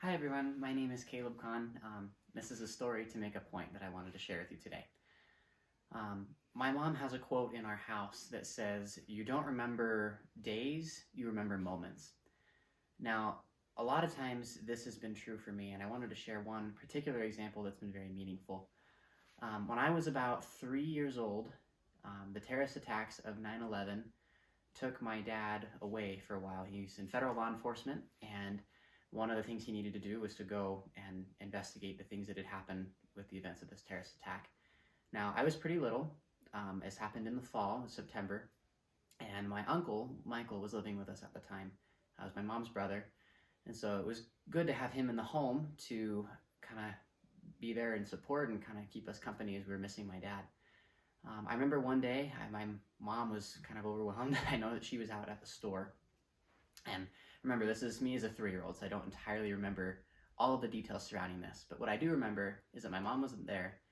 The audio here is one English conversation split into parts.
Hi everyone, my name is Caleb Kahn. This is a story to make a point that I wanted to share with you today. My mom has a quote in our house that says, "You don't remember days, you remember moments." Now, a lot of times this has been true for me, and I wanted to share one particular example that's been very meaningful. When I was about 3 years old, the terrorist attacks of 9/11 took my dad away for a while. He's in federal law enforcement, and one of the things he needed to do was to go and investigate the things that had happened with the events of this terrorist attack. Now, I was pretty little. This happened in the fall, September, and my uncle, Michael, was living with us at the time. I was my mom's brother, and so it was good to have him in the home to kind of be there and support and kind of keep us company as we were missing my dad. I remember one day, my mom was kind of overwhelmed. I know that she was out at the store. And remember, this is me as a 3-year-old, so I don't entirely remember all of the details surrounding this. But what I do remember is that my mom wasn't there,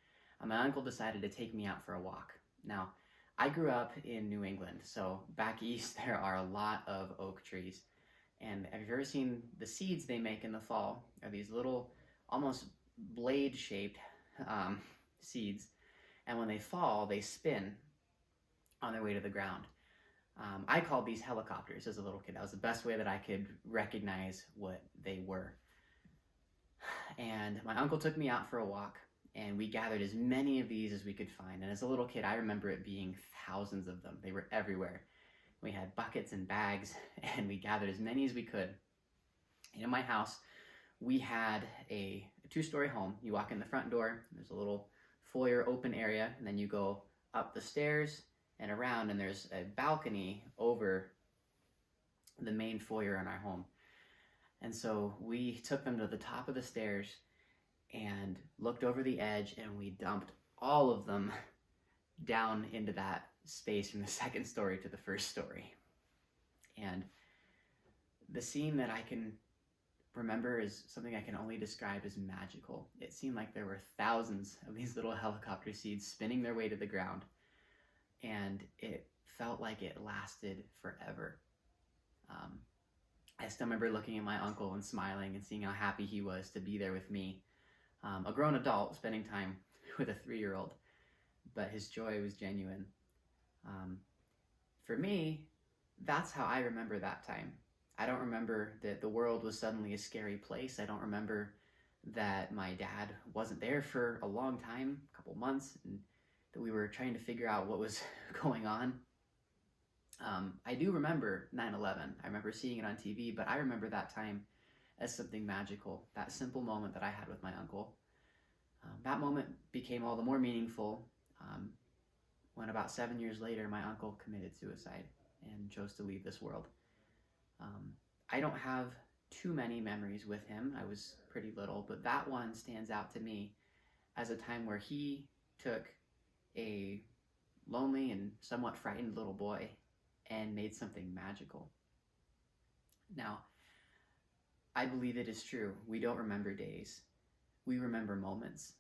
and my uncle decided to take me out for a walk. Now, I grew up in New England, so back east there are a lot of oak trees. And have you ever seen the seeds they make in the fall? Are these little, almost blade-shaped seeds, and when they fall, they spin on their way to the ground. I called these helicopters as a little kid. That was the best way that I could recognize what they were. And my uncle took me out for a walk, and we gathered as many of these as we could find. And as a little kid, I remember it being thousands of them. They were everywhere. We had buckets and bags, and we gathered as many as we could. And in my house, we had a 2-story home. You walk in the front door, there's a little foyer open area, and then you go up the stairs and around, and there's a balcony over the main foyer in our home. And so we took them to the top of the stairs and looked over the edge, and we dumped all of them down into that space from the second story to the first story. And the scene that I can remember is something I can only describe as magical. It seemed like there were thousands of these little helicopter seeds spinning their way to the ground, and it felt like it lasted forever. I still remember looking at my uncle and smiling and seeing how happy he was to be there with me, a grown adult spending time with a 3-year-old, but his joy was genuine. For me, that's how I remember that time. I don't remember that the world was suddenly a scary place. I don't remember that my dad wasn't there for a long time, a couple months, and that we were trying to figure out what was going on. I do remember 9/11. I remember seeing it on TV, but I remember that time as something magical, that simple moment that I had with my uncle. That moment became all the more meaningful when about 7 years later, my uncle committed suicide and chose to leave this world. I don't have too many memories with him. I was pretty little, but that one stands out to me as a time where he took a lonely and somewhat frightened little boy and made something magical. Now, I believe it is true. We don't remember days. We remember moments.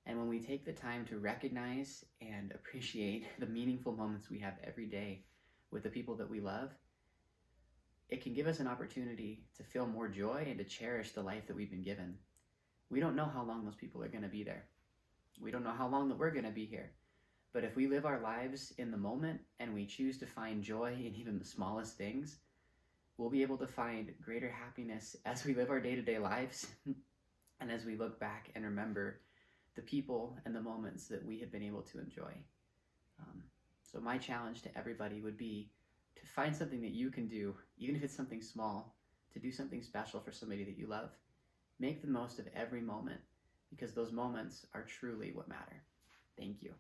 And when we take the time to recognize and appreciate the meaningful moments we have every day with the people that we love, it can give us an opportunity to feel more joy and to cherish the life that we've been given. We don't know how long those people are going to be there. We don't know how long that we're going to be here. But if we live our lives in the moment and we choose to find joy in even the smallest things, we'll be able to find greater happiness as we live our day-to-day lives and as we look back and remember the people and the moments that we have been able to enjoy. So my challenge to everybody would be to find something that you can do, even if it's something small, to do something special for somebody that you love. Make the most of every moment, because those moments are truly what matter. Thank you.